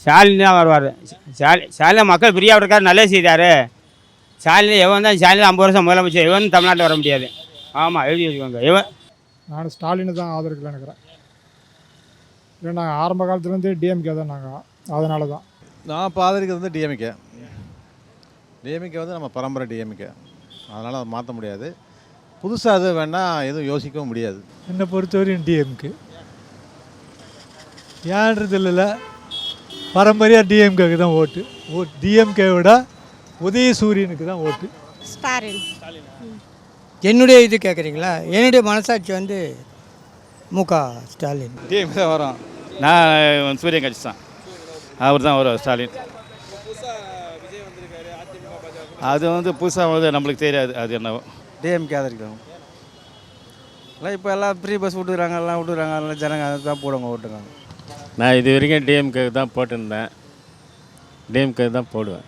ஸ்டாலின் தான் வருவார். ஸ்டாலின் மக்கள் ஃப்ரீயாக இருக்கார், நல்லது செய்தார். ஸ்டாலின் எவன் தான் ஸ்டாலின் 50 வருஷம் முதலமைச்சர், எவன் தமிழ்நாட்டில் வர முடியாது. ஆமாம், எழுதி வச்சுக்கோங்க. நான் ஸ்டாலினை தான் ஆதரிக்கல நினைக்கிறேன். இல்லை, நாங்கள் ஆரம்ப காலத்துலேருந்து டிஎம்கே தான். நாங்கள் அதனால தான் நான் இப்போ ஆதரிக்கிறது வந்து டிஎம்கே. டிஎம்கே வந்து நம்ம பரம்பரை டிஎம்கே, அதனால் அதை மாற்ற முடியாது. புதுசாக அது வேணால் எதுவும் யோசிக்கவும் முடியாது. என்னை பொறுத்தவரையும் டிஎம்கே ஏன்றது இல்லை, பரம்பரையாக டிஎம்கேக்கு தான் ஓட்டு. டிஎம்கே விட உதயசூரியனுக்கு தான் ஓட்டு. ஸ்டாலின். என்னுடைய இது கேட்குறீங்களா? என்னுடைய மனசாட்சி வந்து முக ஸ்டாலின். டிஎம்கே தான் வரும். நான் சூரியன் கட்சி தான், அவர் தான் வரும் ஸ்டாலின். அது வந்து புதுசாக வந்து நம்மளுக்கு தெரியாது, அது என்னவோ. டிஎம்கே ஆதரிக்கிறோம். இல்லை இப்போ எல்லாம் ஃப்ரீ பஸ் விட்டுறாங்க, எல்லாம் விட்டுறாங்க, அதனால் ஜனங்க அதை தான் போடுவாங்க, ஓட்டுறாங்க. நான் இது வரைக்கும் டிஎம்கே தான் போட்டிருந்தேன், டிஎம்கே தான் போடுவேன்.